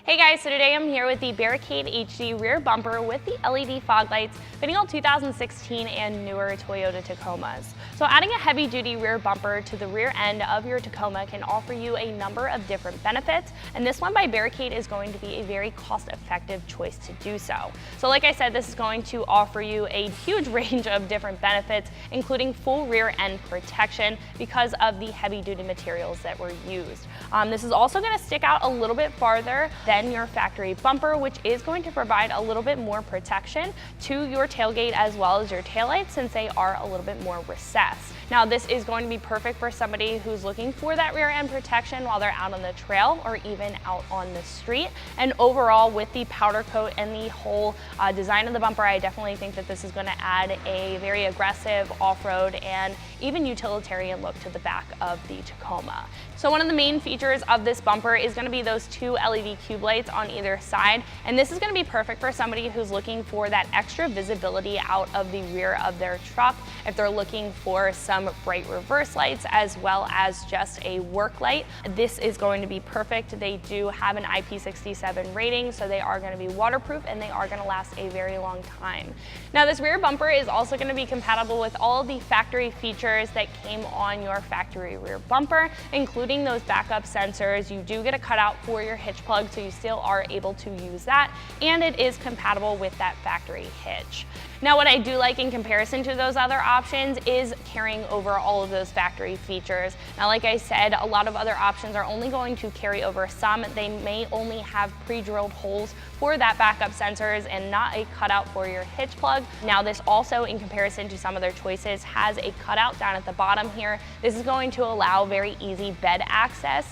Hey guys, so today I'm here with the Barricade HD rear bumper with the LED fog lights fitting all 2016 and newer Toyota Tacomas. So adding a heavy duty rear bumper to the rear end of your Tacoma can offer you a number of different benefits, and this one by Barricade is going to be a very cost-effective choice to do so. So like I said, this is going to offer you a huge range of different benefits, including full rear end protection because of the heavy duty materials that were used. This is also going to stick out a little bit farther than your factory bumper, which is going to provide a little bit more protection to your tailgate as well as your taillights, since they are a little bit more recessed. Now this is going to be perfect for somebody who's looking for that rear end protection while they're out on the trail or even out on the street. And overall, with the powder coat and the whole design of the bumper, I definitely think that this is going to add a very aggressive off-road and even utilitarian look to the back of the Tacoma. So one of the main features of this bumper is going to be those two LED cube lights on either side, and this is going to be perfect for somebody who's looking for that extra visibility out of the rear of their truck, if they're looking for some bright reverse lights as well as just a work light. This is going to be perfect. They do have an IP67 rating, so they are going to be waterproof and they are going to last a very long time. Now this rear bumper is also going to be compatible with all of the factory features that came on your factory rear bumper, including those backup sensors. You do get a cutout for your hitch plug, so you still are able to use that, and it is compatible with that factory hitch. Now what I do like in comparison to those other options is carrying over all of those factory features. Now like I said, a lot of other options are only going to carry over some. They may only have pre-drilled holes for that backup sensors and not a cutout for your hitch plug. Now this also, in comparison to some other choices, has a cutout down at the bottom here. This is going to allow very easy bed access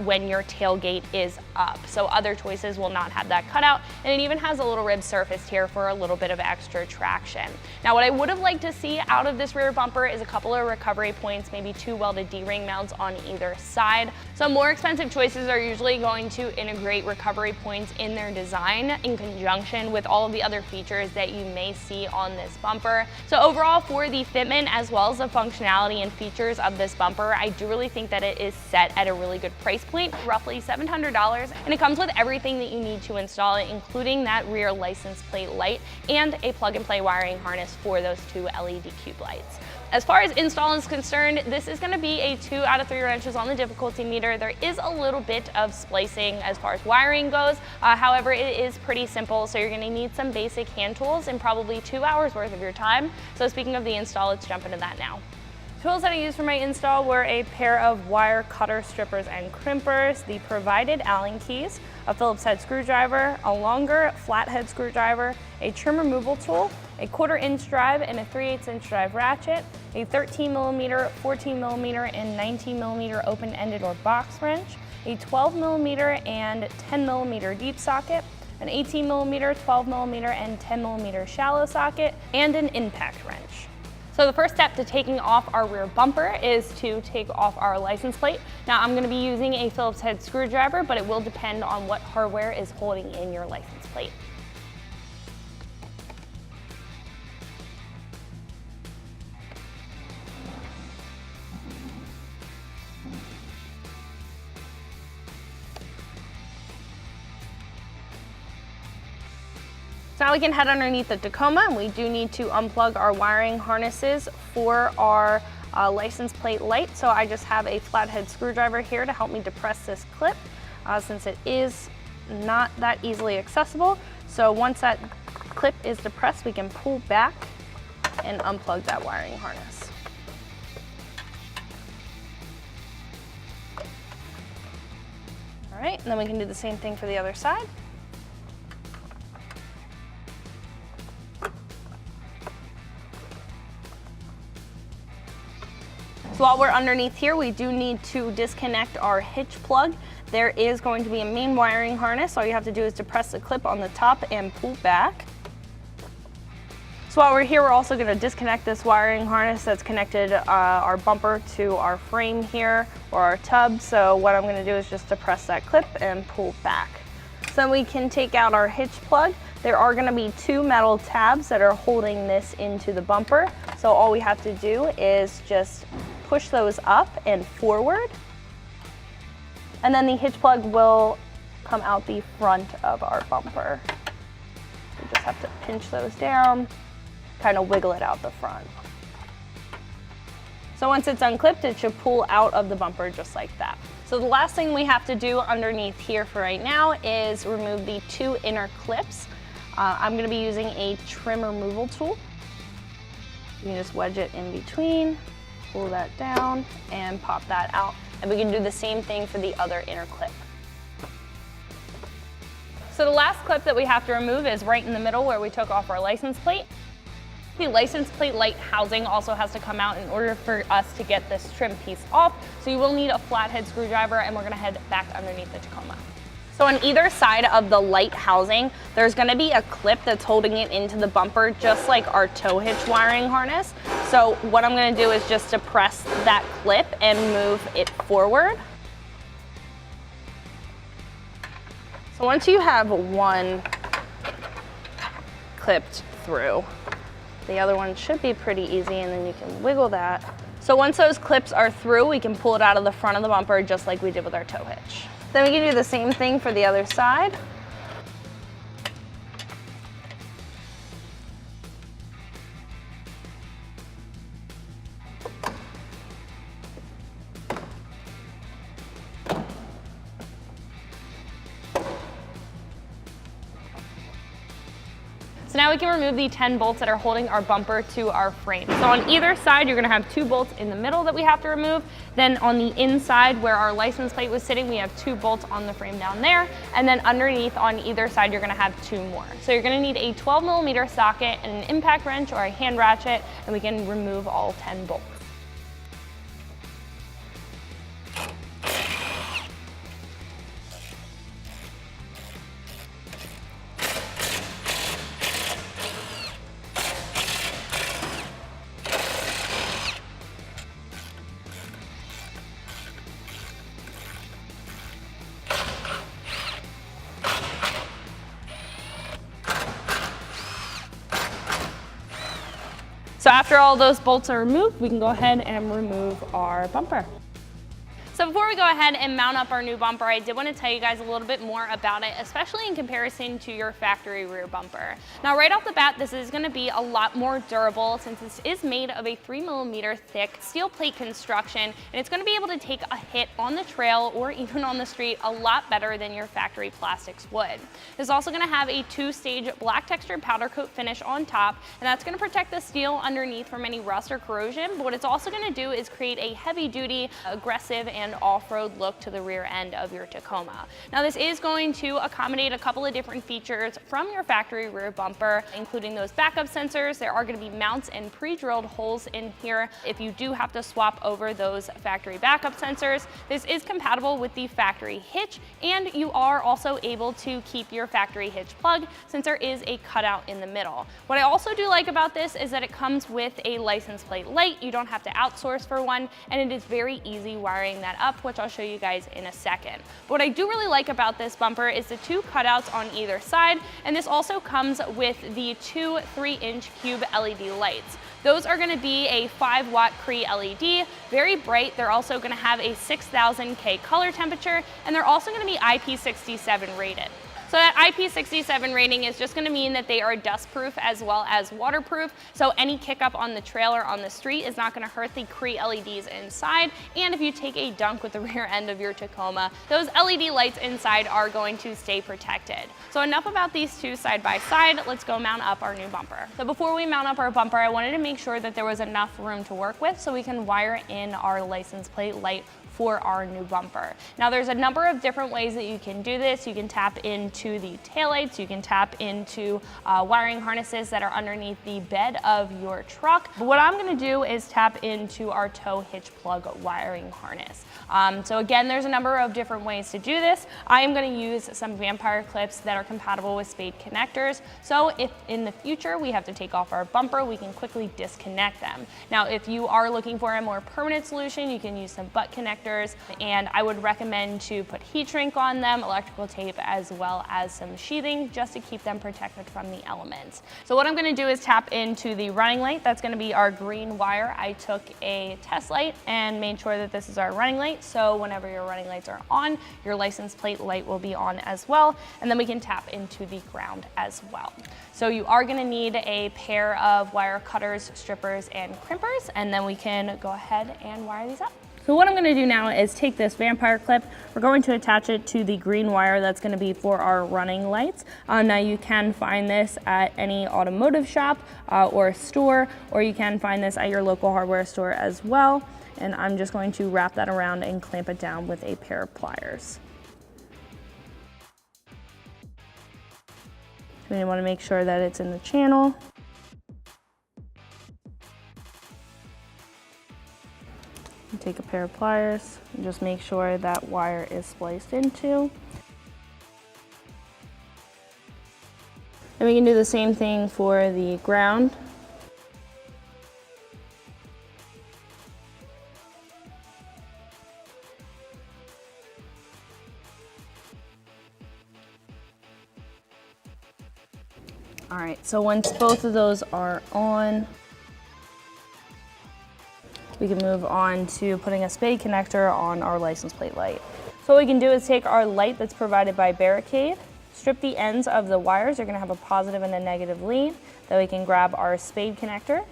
when your tailgate is up. So other choices will not have that cutout, and it even has a little rib surface here for a little bit of extra traction. Now what I would have liked to see out of this rear bumper is a couple of recovery points, maybe two welded D-ring mounts on either side. So more expensive choices are usually going to integrate recovery points in their design in conjunction with all of the other features that you may see on this bumper. So overall, for the fitment as well as the functionality and features of this bumper, I do really think that it is set at a really good price point, roughly $700, and it comes with everything that you need to install it, including that rear license plate light and a plug-and-play wiring harness for those two LED cube lights. As far as install is concerned, this is going to be a 2 out of 3 wrenches on the difficulty meter. There is a little bit of splicing as far as wiring goes. However, it is pretty simple, so you're going to need some basic hand tools and probably 2 hours worth of your time. So speaking of the install, let's jump into that now. Tools that I used for my install were a pair of wire cutter strippers and crimpers, the provided Allen keys, a Phillips head screwdriver, a longer flathead screwdriver, a trim removal tool, a 1/4 inch drive and a 3/8 inch drive ratchet, a 13mm, 14mm, and 19mm open-ended or box wrench, a 12mm and 10mm deep socket, an 18mm, 12mm, and 10mm shallow socket, and an impact wrench. So the first step to taking off our rear bumper is to take off our license plate. Now I'm going to be using a Phillips head screwdriver, but it will depend on what hardware is holding in your license plate. So now we can head underneath the Tacoma, and we do need to unplug our wiring harnesses for our license plate light. So I just have a flathead screwdriver here to help me depress this clip since it is not that easily accessible. So once that clip is depressed, we can pull back and unplug that wiring harness. All right, and then we can do the same thing for the other side. So while we're underneath here, we do need to disconnect our hitch plug. There is going to be a main wiring harness. All you have to do is depress the clip on the top and pull back. So while we're here, we're also going to disconnect this wiring harness that's connected our bumper to our frame here, or our tub. So what I'm going to do is just depress that clip and pull back. So we can take out our hitch plug. There are going to be 2 metal tabs that are holding this into the bumper. So all we have to do is just push those up and forward, and then the hitch plug will come out the front of our bumper. We just have to pinch those down, kind of wiggle it out the front. So once it's unclipped, it should pull out of the bumper just like that. So the last thing we have to do underneath here for right now is remove the 2 inner clips. I'm going to be using a trim removal tool. You can just wedge it in between, pull that down, and pop that out. And we can do the same thing for the other inner clip. So the last clip that we have to remove is right in the middle where we took off our license plate. The license plate light housing also has to come out in order for us to get this trim piece off. So you will need a flathead screwdriver, and we're going to head back underneath the Tacoma. So on either side of the light housing, there's going to be a clip that's holding it into the bumper, just like our tow hitch wiring harness. So what I'm going to do is just to press that clip and move it forward. So once you have one clipped through, the other one should be pretty easy, and then you can wiggle that. So once those clips are through, we can pull it out of the front of the bumper just like we did with our tow hitch. Then we can do the same thing for the other side. So now we can remove the 10 bolts that are holding our bumper to our frame. So on either side, you're gonna have 2 bolts in the middle that we have to remove. Then on the inside where our license plate was sitting, we have 2 bolts on the frame down there. And then underneath on either side, you're gonna have 2 more. So you're gonna need a 12mm socket and an impact wrench or a hand ratchet, and we can remove all 10 bolts. So after all those bolts are removed, we can go ahead and remove our bumper. So before we go ahead and mount up our new bumper, I did want to tell you guys a little bit more about it, especially in comparison to your factory rear bumper. Now right off the bat, this is going to be a lot more durable since this is made of a 3mm thick steel plate construction, and it's going to be able to take a hit on the trail or even on the street a lot better than your factory plastics would. This is also going to have a 2-stage black textured powder coat finish on top, and that's going to protect the steel underneath from any rust or corrosion, but what it's also going to do is create a heavy duty, aggressive, and off-road look to the rear end of your Tacoma. Now this is going to accommodate a couple of different features from your factory rear bumper, including those backup sensors. There are going to be mounts and pre-drilled holes in here if you do have to swap over those factory backup sensors. This is compatible with the factory hitch, and you are also able to keep your factory hitch plug since there is a cutout in the middle. What I also do like about this is that it comes with a license plate light. You don't have to outsource for one, and it is very easy wiring that up, which I'll show you guys in a second. But what I do really like about this bumper is the 2 cutouts on either side, and this also comes with the 2 3-inch cube LED lights. Those are going to be a 5-watt Cree LED, very bright. They're also going to have a 6000 K color temperature, and they're also going to be IP67 rated. So that IP67 rating is just going to mean that they are dustproof as well as waterproof, so any kick up on the trail or on the street is not going to hurt the Cree LEDs inside, and if you take a dunk with the rear end of your Tacoma, those LED lights inside are going to stay protected. So enough about these two side by side, let's go mount up our new bumper. So before we mount up our bumper, I wanted to make sure that there was enough room to work with so we can wire in our license plate light for our new bumper. Now there's a number of different ways that you can do this. You can tap into the taillights, you can tap into wiring harnesses that are underneath the bed of your truck. But what I'm gonna do is tap into our tow hitch plug wiring harness. So again, there's a number of different ways to do this. I am gonna use some vampire clips that are compatible with spade connectors. So if in the future we have to take off our bumper, we can quickly disconnect them. Now, if you are looking for a more permanent solution, you can use some butt connectors connectors, and I would recommend to put heat shrink on them, electrical tape, as well as some sheathing just to keep them protected from the elements. So what I'm going to do is tap into the running light. That's going to be our green wire. I took a test light and made sure that this is our running light, so whenever your running lights are on, your license plate light will be on as well, and then we can tap into the ground as well. So you are going to need a pair of wire cutters, strippers, and crimpers, and then we can go ahead and wire these up. So what I'm going to do now is take this vampire clip. We're going to attach it to the green wire that's going to be for our running lights. Now you can find this at any automotive shop or store, or you can find this at your local hardware store as well. And I'm just going to wrap that around and clamp it down with a pair of pliers. We want to make sure that it's in the channel. Take a pair of pliers and just make sure that wire is spliced into. And we can do the same thing for the ground. All right, so once both of those are on, we can move on to putting a spade connector on our license plate light. So what we can do is take our light that's provided by Barricade, strip the ends of the wires. They're going to have a positive and a negative lead. Then we can grab our spade connector.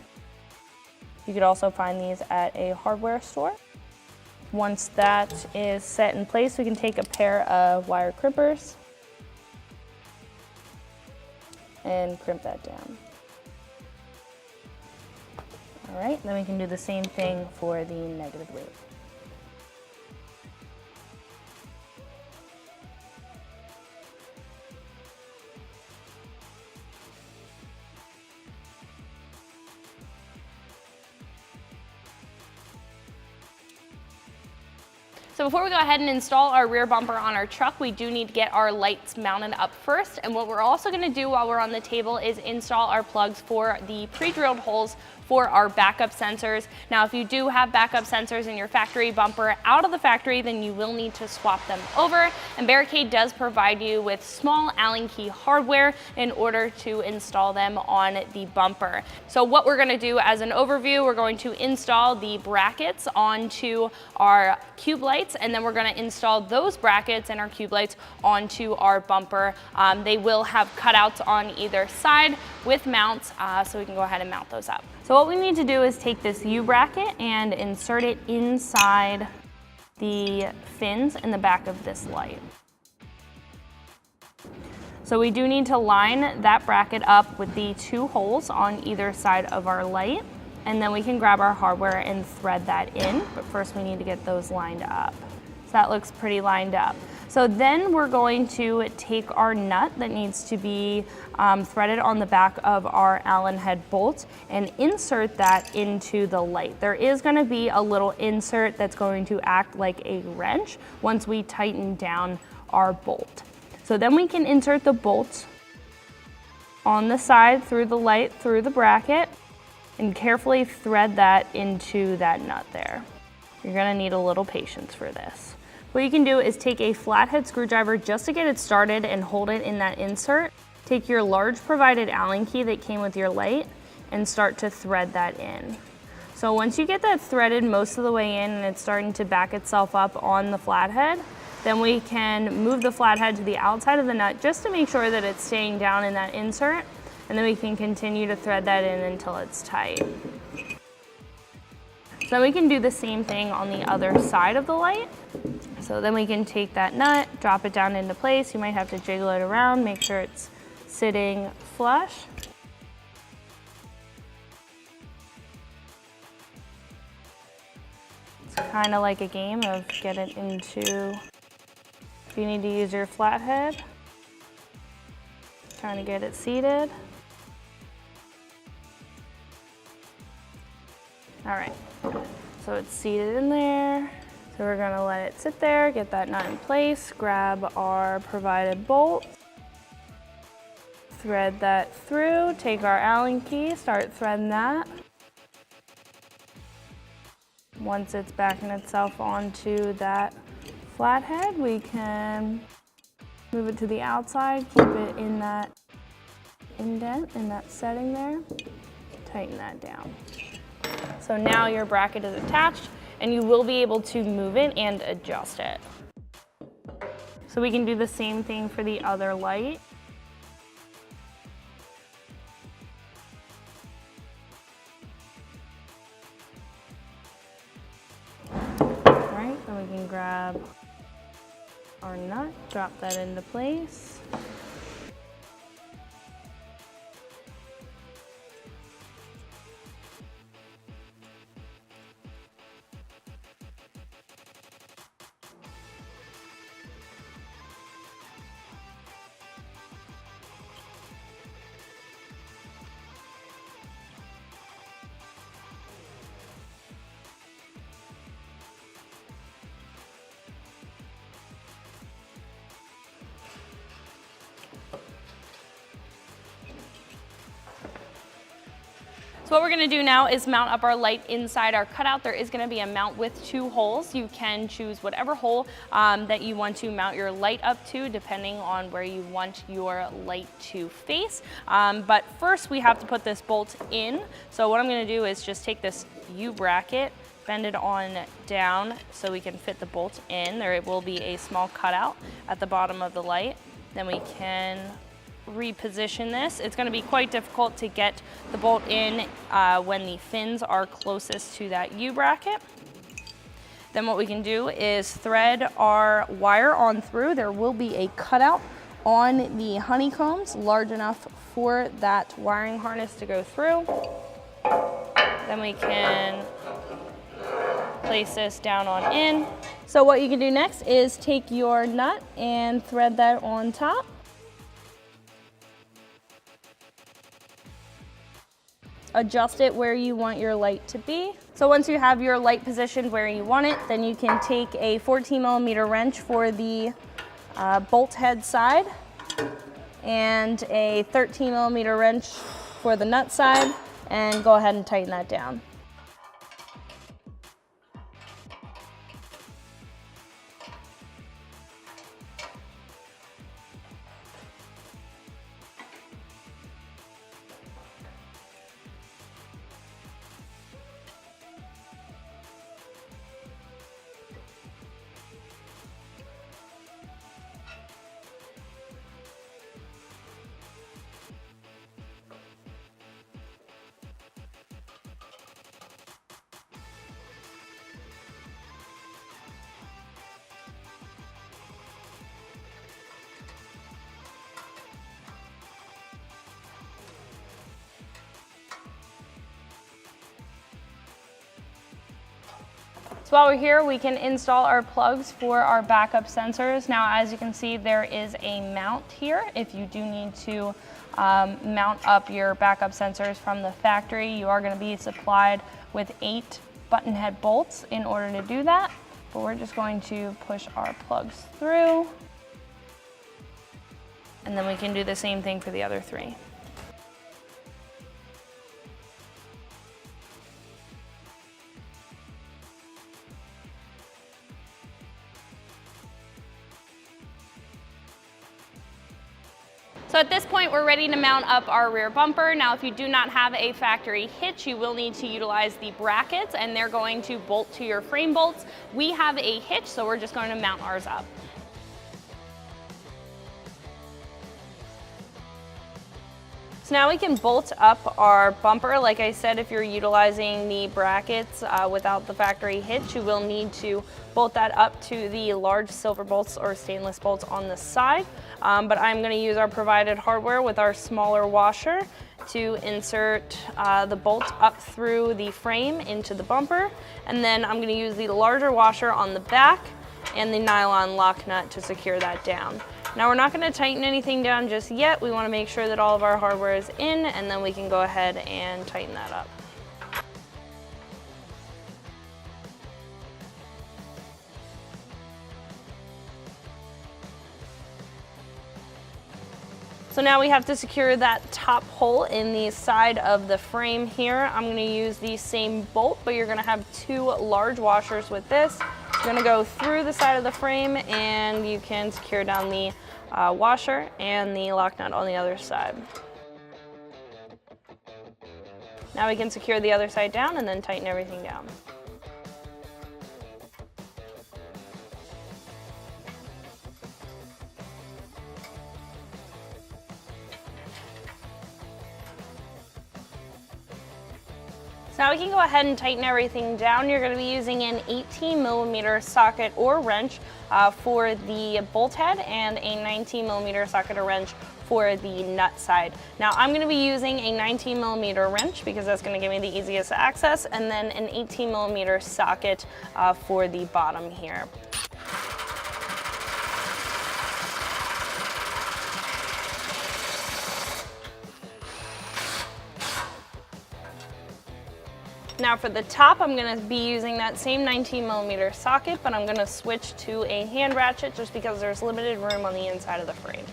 You could also find these at a hardware store. Once that is set in place, we can take a pair of wire crimpers and crimp that down. All right, then we can do the same thing for the negative lead. So before we go ahead and install our rear bumper on our truck, we do need to get our lights mounted up first. And what we're also going to do while we're on the table is install our plugs for the pre-drilled holes for our backup sensors. Now, if you do have backup sensors in your factory bumper out of the factory, then you will need to swap them over. And Barricade does provide you with small Allen key hardware in order to install them on the bumper. So what we're going to do as an overview, we're going to install the brackets onto our cube lights, and then we're going to install those brackets and our cube lights onto our bumper. They will have cutouts on either side with mounts, so we can go ahead and mount those up. So what we need to do is take this U-bracket and insert it inside the fins in the back of this light. So we do need to line that bracket up with the two holes on either side of our light, and then we can grab our hardware and thread that in, but first we need to get those lined up. So that looks pretty lined up. So then we're going to take our nut that needs to be threaded on the back of our Allen head bolt and insert that into the light. There is going to be a little insert that's going to act like a wrench once we tighten down our bolt. So then we can insert the bolt on the side through the light, through the bracket, and carefully thread that into that nut there. You're going to need a little patience for this. What you can do is take a flathead screwdriver just to get it started and hold it in that insert. Take your large provided Allen key that came with your light and start to thread that in. So once you get that threaded most of the way in and it's starting to back itself up on the flathead, then we can move the flathead to the outside of the nut just to make sure that it's staying down in that insert, and then we can continue to thread that in until it's tight. So then we can do the same thing on the other side of the light. So then we can take that nut, drop it down into place. You might have to jiggle it around, make sure it's sitting flush. It's kind of like a game of get it into, if you need to use your flathead, trying to get it seated. All right, so it's seated in there. So we're gonna let it sit there, get that nut in place, grab our provided bolt, thread that through, take our Allen key, start threading that. Once it's backing itself onto that flathead, we can move it to the outside, keep it in that indent, in that setting there, tighten that down. So now your bracket is attached and you will be able to move it and adjust it. So we can do the same thing for the other light. Alright, then we can grab our nut, drop that into place. So what we're gonna do now is mount up our light inside our cutout. There is gonna be a mount with 2 holes. You can choose whatever hole that you want to mount your light up to, depending on where you want your light to face. But first we have to put this bolt in. So what I'm gonna do is just take this U-bracket, bend it on down so we can fit the bolt in. There will be a small cutout at the bottom of the light. Then we can reposition this. It's going to be quite difficult to get the bolt in when the fins are closest to that U-bracket. Then what we can do is thread our wire on through. There will be a cutout on the honeycombs large enough for that wiring harness to go through. Then we can place this down on in. So what you can do next is take your nut and thread that on top. Adjust it where you want your light to be. So once you have your light positioned where you want it, then you can take a 14mm wrench for the bolt head side and a 13mm wrench for the nut side, and go ahead and tighten that down. So while we're here, we can install our plugs for our backup sensors. Now, as you can see, there is a mount here. If you do need to mount up your backup sensors from the factory, you are going to be supplied with 8 button head bolts in order to do that. But we're just going to push our plugs through, and then we can do the same thing for the other 3. So at this point, we're ready to mount up our rear bumper. Now, if you do not have a factory hitch, you will need to utilize the brackets, and they're going to bolt to your frame bolts. We have a hitch, so we're just going to mount ours up. So now we can bolt up our bumper. Like I said, if you're utilizing the brackets without the factory hitch, you will need to bolt that up to the large silver bolts or stainless bolts on the side. But I'm going to use our provided hardware with our smaller washer to insert the bolt up through the frame into the bumper. And then I'm going to use the larger washer on the back and the nylon lock nut to secure that down. Now, we're not going to tighten anything down just yet. We want to make sure that all of our hardware is in, and then we can go ahead and tighten that up. So now we have to secure that top hole in the side of the frame here. I'm gonna use the same bolt, but you're gonna have 2 large washers with this. You're gonna go through the side of the frame and you can secure down the washer and the lock nut on the other side. Now we can secure the other side down and then tighten everything down. So now we can go ahead and tighten everything down. You're going to be using an 18mm socket or wrench for the bolt head and a 19mm socket or wrench for the nut side. Now I'm going to be using a 19mm wrench because that's going to give me the easiest access, and then an 18mm socket for the bottom here. Now for the top, I'm going to be using that same 19mm socket, but I'm going to switch to a hand ratchet just because there's limited room on the inside of the frame.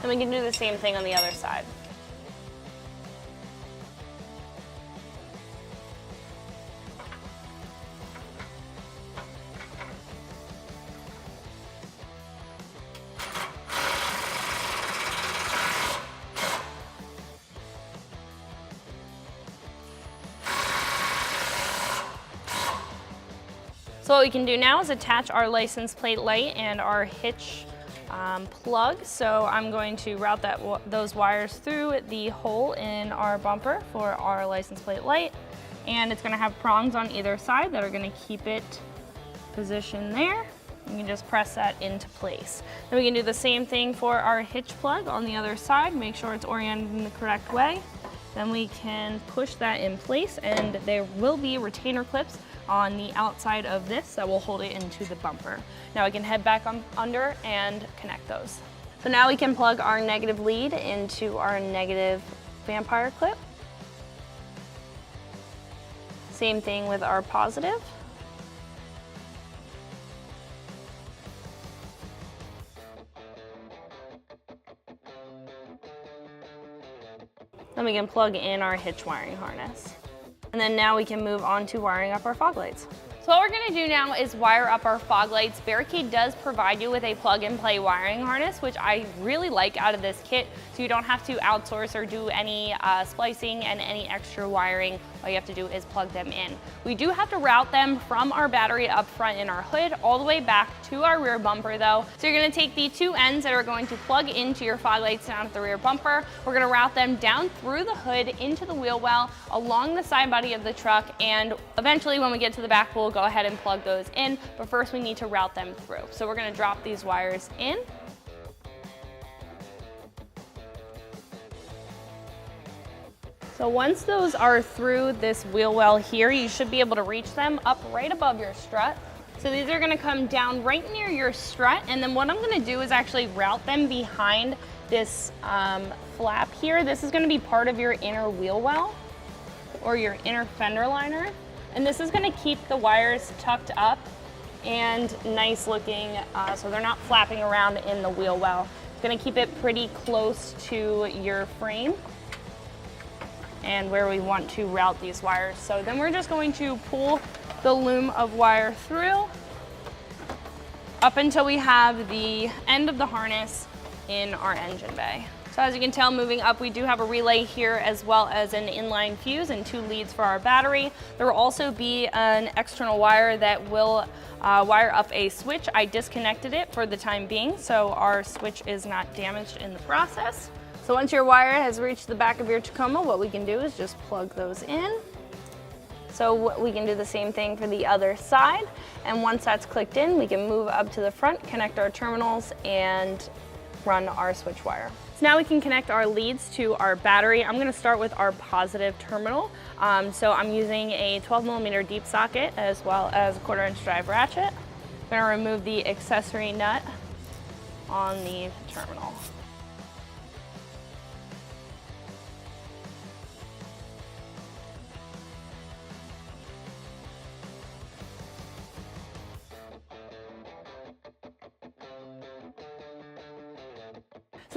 And we can do the same thing on the other side. So what we can do now is attach our license plate light and our hitch plug. So I'm going to route those wires through the hole in our bumper for our license plate light. And it's going to have prongs on either side that are going to keep it positioned there. You can just press that into place. Then we can do the same thing for our hitch plug on the other side. Make sure it's oriented in the correct way. Then we can push that in place, and there will be retainer clips on the outside of this that will hold it into the bumper. Now we can head back under and connect those. So now we can plug our negative lead into our negative vampire clip. Same thing with our positive. Then we can plug in our hitch wiring harness. And then now we can move on to wiring up our fog lights. So what we're going to do now is wire up our fog lights. Barricade does provide you with a plug-and-play wiring harness, which I really like out of this kit, so you don't have to outsource or do any splicing and any extra wiring. All you have to do is plug them in. We do have to route them from our battery up front in our hood all the way back to our rear bumper though. So you're going to take the 2 ends that are going to plug into your fog lights down at the rear bumper. We're going to route them down through the hood into the wheel well, along the side body of the truck, and eventually when we get to the back, we'll go ahead and plug those in, but first we need to route them through. So we're going to drop these wires in. So once those are through this wheel well here, you should be able to reach them up right above your strut. So these are going to come down right near your strut, and then what I'm going to do is actually route them behind this flap here. This is going to be part of your inner wheel well or your inner fender liner. And this is going to keep the wires tucked up and nice looking, so they're not flapping around in the wheel well. It's going to keep it pretty close to your frame and where we want to route these wires. So then we're just going to pull the loom of wire through up until we have the end of the harness in our engine bay. So as you can tell, moving up, we do have a relay here as well as an inline fuse and 2 leads for our battery. There will also be an external wire that will wire up a switch. I disconnected it for the time being, so our switch is not damaged in the process. So once your wire has reached the back of your Tacoma, what we can do is just plug those in. So we can do the same thing for the other side. And once that's clicked in, we can move up to the front, connect our terminals, and run our switch wire. So now we can connect our leads to our battery. I'm going to start with our positive terminal. So I'm using a 12mm deep socket as well as a 1/4" drive ratchet. I'm going to remove the accessory nut on the terminal.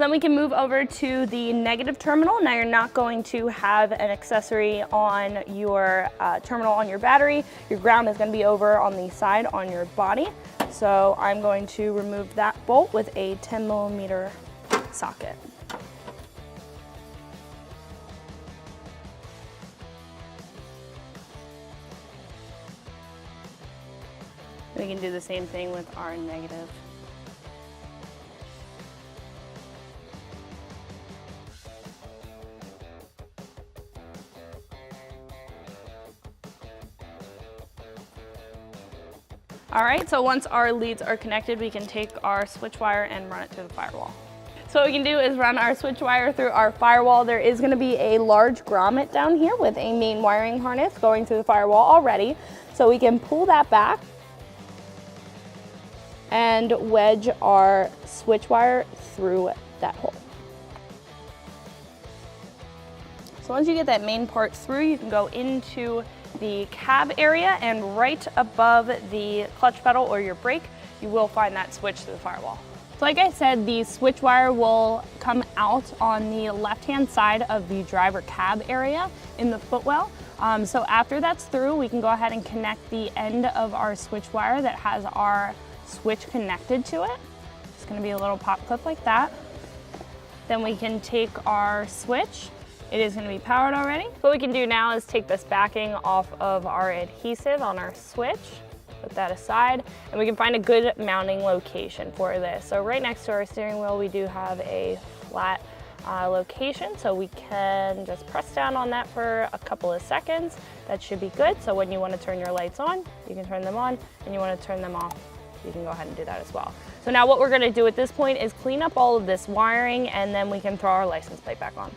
So then we can move over to the negative terminal. Now you're not going to have an accessory on your terminal on your battery. Your ground is going to be over on the side on your body. So I'm going to remove that bolt with a 10mm socket. We can do the same thing with our negative. All right, so once our leads are connected, we can take our switch wire and run it through the firewall. So what we can do is run our switch wire through our firewall. There is gonna be a large grommet down here with a main wiring harness going through the firewall already. So we can pull that back and wedge our switch wire through that hole. So once you get that main part through, you can go into the cab area, and right above the clutch pedal or your brake, you will find that switch to the firewall. So like I said, the switch wire will come out on the left-hand side of the driver cab area in the footwell. So after that's through, we can go ahead and connect the end of our switch wire that has our switch connected to it. It's gonna be a little pop clip like that. Then we can take our switch. It is going to be powered already. What we can do now is take this backing off of our adhesive on our switch, put that aside, and we can find a good mounting location for this. So right next to our steering wheel, we do have a flat location, so we can just press down on that for a couple of seconds. That should be good. So when you want to turn your lights on, you can turn them on, and you want to turn them off, you can go ahead and do that as well. So now what we're going to do at this point is clean up all of this wiring, and then we can throw our license plate back on.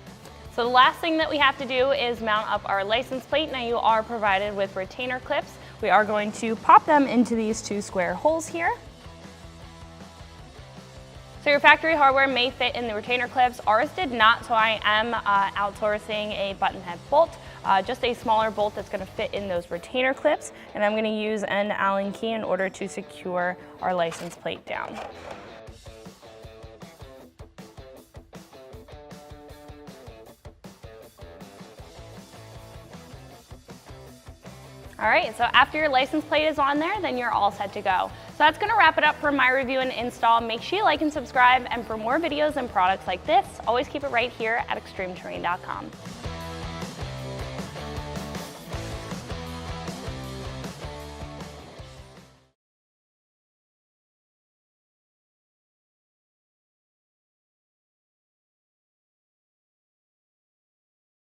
So the last thing that we have to do is mount up our license plate. Now you are provided with retainer clips. We are going to pop them into these two square holes here. So your factory hardware may fit in the retainer clips. Ours did not, so I am outsourcing a button head bolt, just a smaller bolt that's gonna fit in those retainer clips. And I'm gonna use an Allen key in order to secure our license plate down. All right, so after your license plate is on there, then you're all set to go. So that's gonna wrap it up for my review and install. Make sure you like and subscribe, and for more videos and products like this, always keep it right here at extremeterrain.com.